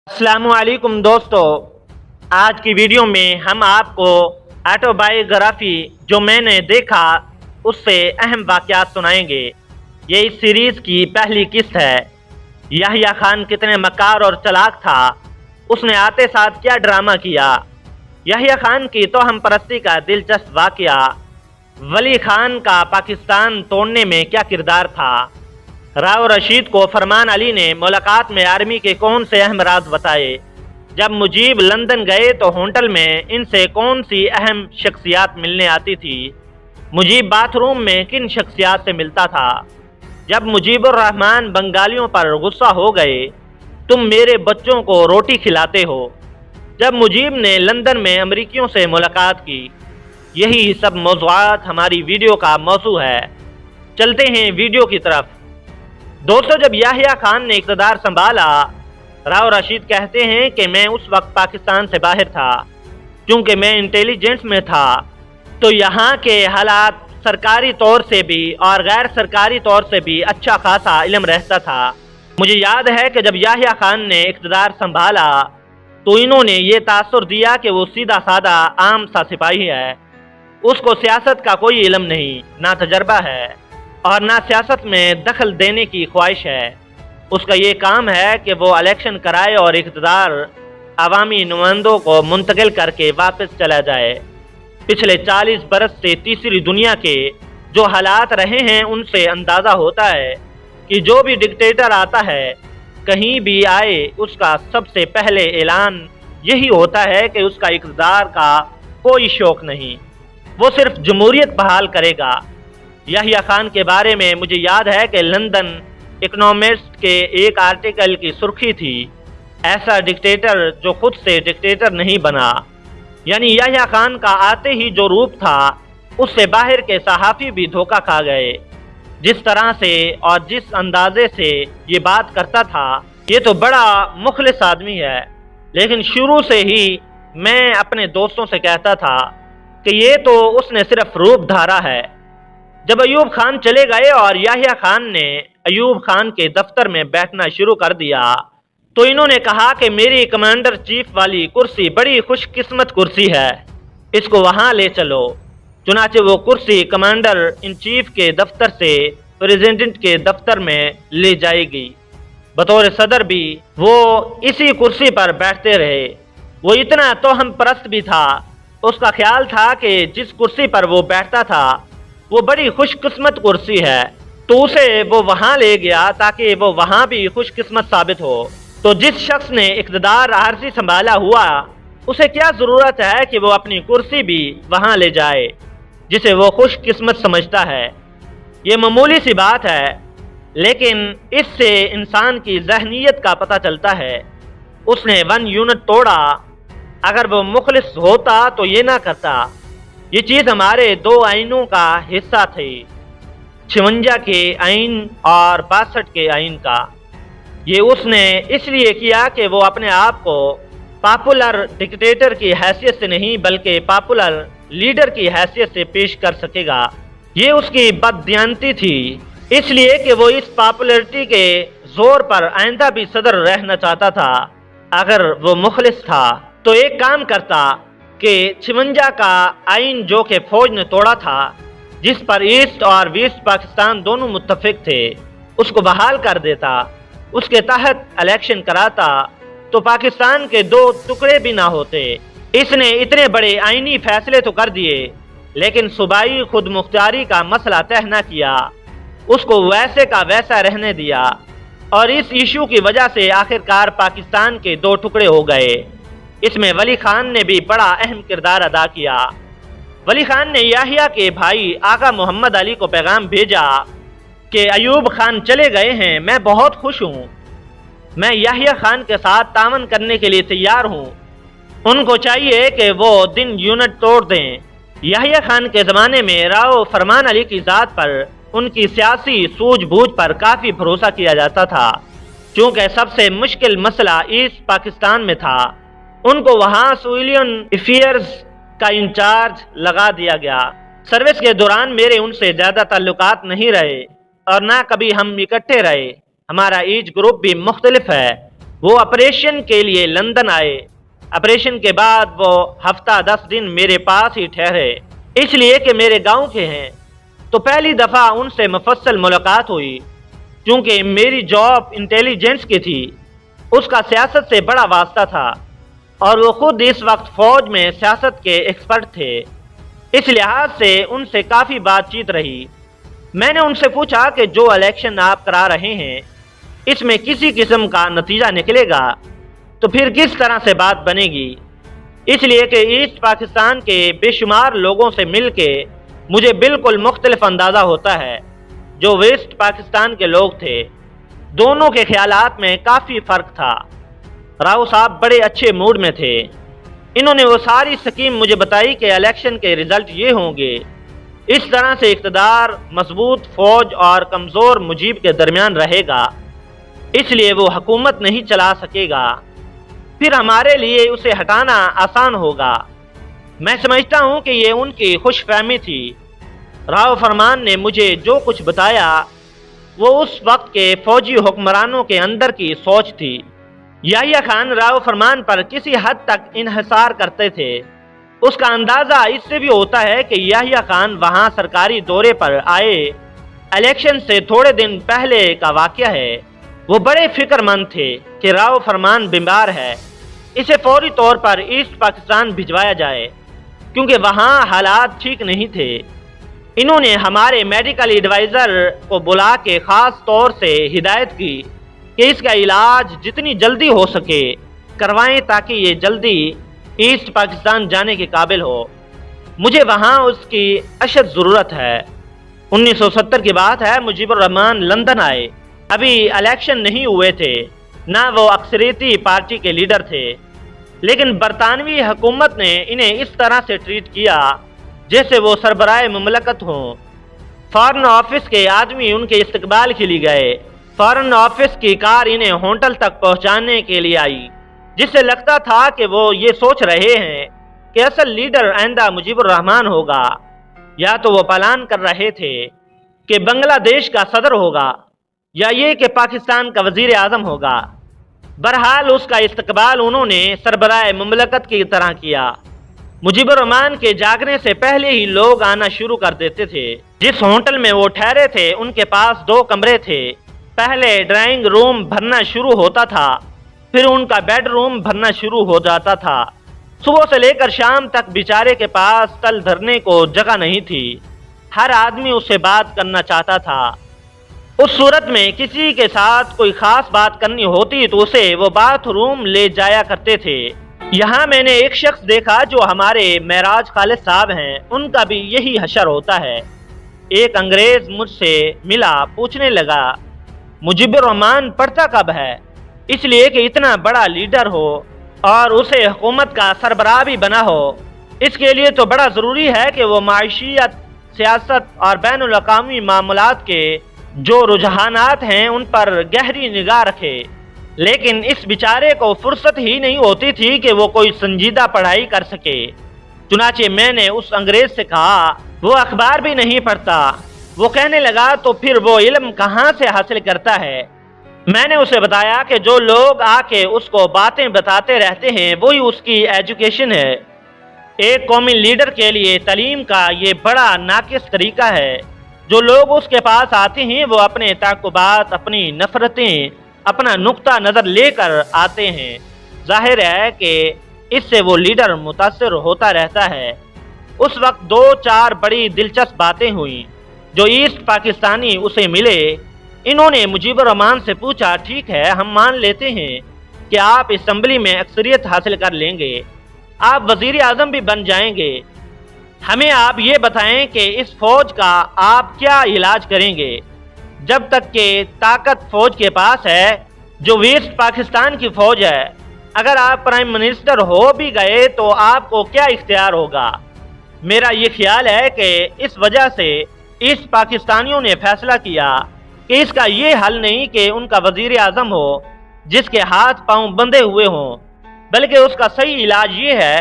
السلام علیکم دوستو، آج کی ویڈیو میں ہم آپ کو آٹو بایوگرافی جو میں نے دیکھا اس سے اہم واقعات سنائیں گے۔ یہ اس سیریز کی پہلی قسط ہے۔ یحییٰ خان کتنے مکار اور چلاک تھا، اس نے آتے ساتھ کیا ڈرامہ کیا۔ یحییٰ خان کی توہم پرستی کا دلچسپ واقعہ۔ ولی خان کا پاکستان توڑنے میں کیا کردار تھا۔ راؤ رشید کو فرمان علی نے ملاقات میں آرمی کے کون سے اہم راز بتائے۔ جب مجیب لندن گئے تو ہوٹل میں ان سے کون سی اہم شخصیات ملنے آتی تھی۔ مجیب باتھ روم میں کن شخصیات سے ملتا تھا۔ جب مجیب الرحمن بنگالیوں پر غصہ ہو گئے، تم میرے بچوں کو روٹی کھلاتے ہو۔ جب مجیب نے لندن میں امریکیوں سے ملاقات کی۔ یہی سب موضوعات ہماری ویڈیو کا موضوع ہے۔ چلتے ہیں ویڈیو کی طرف۔ دوستو، جب یحییٰ خان نے اقتدار سنبھالا، راؤ رشید کہتے ہیں کہ میں اس وقت پاکستان سے باہر تھا، چونکہ میں انٹیلیجنس میں تھا تو یہاں کے حالات سرکاری طور سے بھی اور غیر سرکاری طور سے بھی اچھا خاصا علم رہتا تھا۔ مجھے یاد ہے کہ جب یحییٰ خان نے اقتدار سنبھالا تو انہوں نے یہ تاثر دیا کہ وہ سیدھا سادہ عام سا سپاہی ہے، اس کو سیاست کا کوئی علم نہیں، نہ تجربہ ہے اور نہ سیاست میں دخل دینے کی خواہش ہے۔ اس کا یہ کام ہے کہ وہ الیکشن کرائے اور اقتدار عوامی نمائندوں کو منتقل کر کے واپس چلا جائے۔ پچھلے 40 برس سے تیسری دنیا کے جو حالات رہے ہیں ان سے اندازہ ہوتا ہے کہ جو بھی ڈکٹیٹر آتا ہے، کہیں بھی آئے، اس کا سب سے پہلے اعلان یہی ہوتا ہے کہ اس کا اقتدار کا کوئی شوق نہیں، وہ صرف جمہوریت بحال کرے گا۔ یحییٰ خان کے بارے میں مجھے یاد ہے کہ لندن اکنامسٹ کے ایک آرٹیکل کی سرخی تھی، ایسا ڈکٹیٹر جو خود سے ڈکٹیٹر نہیں بنا۔ یعنی یحییٰ خان کا آتے ہی جو روپ تھا، اس سے باہر کے صحافی بھی دھوکہ کھا گئے۔ جس طرح سے اور جس اندازے سے یہ بات کرتا تھا، یہ تو بڑا مخلص آدمی ہے، لیکن شروع سے ہی میں اپنے دوستوں سے کہتا تھا کہ یہ تو اس نے صرف روپ دھارا ہے۔ جب ایوب خان چلے گئے اور یحییٰ خان نے ایوب خان کے دفتر میں بیٹھنا شروع کر دیا تو انہوں نے کہا کہ میری کمانڈر چیف والی کرسی بڑی خوش قسمت کرسی ہے، اس کو وہاں لے چلو۔ چنانچہ وہ کرسی کمانڈر ان چیف کے دفتر سے پریزیڈنٹ کے دفتر میں لے جائے گی۔ بطور صدر بھی وہ اسی کرسی پر بیٹھتے رہے۔ وہ اتنا توہم پرست بھی تھا، اس کا خیال تھا کہ جس کرسی پر وہ بیٹھتا تھا وہ بڑی خوش قسمت کرسی ہے، تو اسے وہ وہاں لے گیا تاکہ وہ وہاں بھی خوش قسمت ثابت ہو۔ تو جس شخص نے اقتدار عارضی سنبھالا ہوا، اسے کیا ضرورت ہے کہ وہ اپنی کرسی بھی وہاں لے جائے جسے وہ خوش قسمت سمجھتا ہے۔ یہ معمولی سی بات ہے، لیکن اس سے انسان کی ذہنیت کا پتہ چلتا ہے۔ اس نے 1 یونٹ توڑا، اگر وہ مخلص ہوتا تو یہ نہ کرتا۔ یہ چیز ہمارے 2 آئینوں کا حصہ تھی، 56 کے آئین اور 62 کے آئین کا۔ یہ اس نے اس لیے کیا کہ وہ اپنے آپ کو پاپولر ڈکٹیٹر کی حیثیت سے نہیں بلکہ پاپولر لیڈر کی حیثیت سے پیش کر سکے گا۔ یہ اس کی بددیانتی تھی، اس لیے کہ وہ اس پاپولرٹی کے زور پر آئندہ بھی صدر رہنا چاہتا تھا۔ اگر وہ مخلص تھا تو ایک کام کرتا کہ 56 کا آئین جو کہ فوج نے توڑا تھا، جس پر ایسٹ اور ویسٹ پاکستان دونوں متفق تھے، اس کو بحال کر دیتا، اس کے تحت الیکشن کراتا تو پاکستان کے 2 ٹکڑے بھی نہ ہوتے۔ اس نے اتنے بڑے آئینی فیصلے تو کر دیے، لیکن صوبائی خود مختاری کا مسئلہ طے نہ کیا، اس کو ویسے کا ویسا رہنے دیا، اور اس ایشو کی وجہ سے آخرکار پاکستان کے 2 ٹکڑے ہو گئے۔ اس میں ولی خان نے بھی بڑا اہم کردار ادا کیا۔ ولی خان نے یحییٰ کے بھائی آقا محمد علی کو پیغام بھیجا کہ ایوب خان چلے گئے ہیں، میں بہت خوش ہوں، میں یحییٰ خان کے ساتھ تعاون کرنے کے لیے تیار ہوں، ان کو چاہیے کہ وہ 2 یونٹ توڑ دیں۔ یحییٰ خان کے زمانے میں راؤ فرمان علی کی ذات پر، ان کی سیاسی سوجھ بوجھ پر کافی بھروسہ کیا جاتا تھا، چونکہ سب سے مشکل مسئلہ ایسٹ پاکستان میں تھا۔ ان کو وہاں سویلین افیئرز کا انچارج لگا دیا گیا۔ سروس کے دوران میرے ان سے زیادہ تعلقات نہیں رہے اور نہ کبھی ہم اکٹھے رہے، ہمارا ایج گروپ بھی مختلف ہے۔ وہ آپریشن کے لیے لندن آئے۔ آپریشن کے بعد وہ ہفتہ 10 دن میرے پاس ہی ٹھہرے، اس لیے کہ میرے گاؤں کے ہیں۔ تو پہلی دفعہ ان سے مفصل ملاقات ہوئی، چونکہ میری جاب انٹیلیجنس کی تھی، اس کا سیاست سے بڑا واسطہ تھا، اور وہ خود اس وقت فوج میں سیاست کے ایکسپرٹ تھے۔ اس لحاظ سے ان سے کافی بات چیت رہی۔ میں نے ان سے پوچھا کہ جو الیکشن آپ کرا رہے ہیں اس میں کسی قسم کا نتیجہ نکلے گا تو پھر کس طرح سے بات بنے گی، اس لیے کہ ایسٹ پاکستان کے بے شمار لوگوں سے مل کے مجھے بالکل مختلف اندازہ ہوتا ہے جو ویسٹ پاکستان کے لوگ تھے۔ دونوں کے خیالات میں کافی فرق تھا۔ راؤ صاحب بڑے اچھے موڈ میں تھے۔ انہوں نے وہ ساری سکیم مجھے بتائی کہ الیکشن کے رزلٹ یہ ہوں گے، اس طرح سے اقتدار مضبوط فوج اور کمزور مجیب کے درمیان رہے گا، اس لیے وہ حکومت نہیں چلا سکے گا، پھر ہمارے لیے اسے ہٹانا آسان ہوگا۔ میں سمجھتا ہوں کہ یہ ان کی خوش فہمی تھی۔ راؤ فرمان نے مجھے جو کچھ بتایا وہ اس وقت کے فوجی حکمرانوں کے اندر کی سوچ تھی۔ یحییٰ خان راؤ فرمان پر کسی حد تک انحصار کرتے تھے۔ اس کا اندازہ اس سے بھی ہوتا ہے کہ یحییٰ خان وہاں سرکاری دورے پر آئے الیکشن سے تھوڑے دن پہلے کا واقعہ ہے۔ وہ بڑے فکر مند تھے کہ راؤ فرمان بیمار ہے، اسے فوری طور پر ایسٹ پاکستان بھجوایا جائے، کیونکہ وہاں حالات ٹھیک نہیں تھے۔ انہوں نے ہمارے میڈیکل ایڈوائزر کو بلا کے خاص طور سے ہدایت کی کہ اس کا علاج جتنی جلدی ہو سکے کروائیں تاکہ یہ جلدی ایسٹ پاکستان جانے کے قابل ہو۔ مجھے وہاں اس کی اشد ضرورت ہے۔ 1970 کی بات ہے، مجیب الرحمان لندن آئے۔ ابھی الیکشن نہیں ہوئے تھے، نہ وہ اکثریتی پارٹی کے لیڈر تھے، لیکن برطانوی حکومت نے انہیں اس طرح سے ٹریٹ کیا جیسے وہ سربراہ مملکت ہوں۔ فارن آفس کے آدمی ان کے استقبال کے لیے گئے۔ فارن آفس کی کار انہیں ہوٹل تک پہنچانے کے لیے آئی، جس سے لگتا تھا کہ وہ یہ سوچ رہے ہیں کہ اصل لیڈر آئندہ مجیب الرحمان ہوگا، یا تو وہ پلان کر رہے تھے کہ بنگلہ دیش کا صدر ہوگا، یا یہ کہ پاکستان کا وزیر اعظم ہوگا۔ بہرحال اس کا استقبال انہوں نے سربراہ مملکت کی طرح کیا۔ مجیب الرحمان کے جاگنے سے پہلے ہی لوگ آنا شروع کر دیتے تھے۔ جس ہوٹل میں وہ ٹھہرے تھے ان کے پاس 2 کمرے تھے۔ پہلے ڈرائنگ روم بھرنا شروع ہوتا تھا، پھر ان کا بیڈ روم بھرنا شروع ہو جاتا تھا۔ صبح سے لے کر شام تک بیچارے کے پاس تل دھرنے کو جگہ نہیں تھی۔ ہر آدمی اس سے بات کرنا چاہتا تھا۔ اس صورت میں کسی کے ساتھ کوئی خاص بات کرنی ہوتی تو اسے وہ باتھ روم لے جایا کرتے تھے۔ یہاں میں نے ایک شخص دیکھا جو ہمارے معراج خالد صاحب ہیں، ان کا بھی یہی حشر ہوتا ہے۔ ایک انگریز مجھ سے ملا، پوچھنے لگا مجیب الرحمان پڑھتا کب ہے؟ اس لیے کہ اتنا بڑا لیڈر ہو اور اسے حکومت کا سربراہ بھی بنا ہو، اس کے لیے تو بڑا ضروری ہے کہ وہ معیشیت، سیاست اور بین الاقوامی معاملات کے جو رجحانات ہیں ان پر گہری نگاہ رکھے۔ لیکن اس بیچارے کو فرصت ہی نہیں ہوتی تھی کہ وہ کوئی سنجیدہ پڑھائی کر سکے۔ چنانچہ میں نے اس انگریز سے کہا وہ اخبار بھی نہیں پڑھتا۔ وہ کہنے لگا تو پھر وہ علم کہاں سے حاصل کرتا ہے؟ میں نے اسے بتایا کہ جو لوگ آ کے اس کو باتیں بتاتے رہتے ہیں وہی اس کی ایجوکیشن ہے۔ ایک قومی لیڈر کے لیے تعلیم کا یہ بڑا ناقص طریقہ ہے۔ جو لوگ اس کے پاس آتے ہیں وہ اپنے تعقبات، اپنی نفرتیں، اپنا نقطہ نظر لے کر آتے ہیں۔ ظاہر ہے کہ اس سے وہ لیڈر متاثر ہوتا رہتا ہے۔ اس وقت 2-4 بڑی دلچسپ باتیں ہوئیں۔ جو ایسٹ پاکستانی اسے ملے، انہوں نے مجیب الرحمان سے پوچھا ٹھیک ہے ہم مان لیتے ہیں کہ آپ اسمبلی میں اکثریت حاصل کر لیں گے، آپ وزیر اعظم بھی بن جائیں گے، ہمیں آپ یہ بتائیں کہ اس فوج کا آپ کیا علاج کریں گے؟ جب تک کہ طاقت فوج کے پاس ہے جو ویسٹ پاکستان کی فوج ہے، اگر آپ پرائم منسٹر ہو بھی گئے تو آپ کو کیا اختیار ہوگا؟ میرا یہ خیال ہے کہ اس وجہ سے ایسٹ پاکستانیوں نے فیصلہ کیا کہ اس کا یہ حل نہیں کہ ان کا وزیر اعظم ہو جس کے ہاتھ پاؤں بندھے ہوئے ہوں، بلکہ اس کا صحیح علاج یہ ہے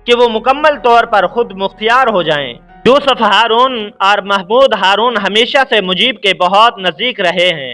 کہ وہ مکمل طور پر خود مختار ہو جائیں۔ یوسف ہارون اور محمود ہارون ہمیشہ سے مجیب کے بہت نزدیک رہے ہیں۔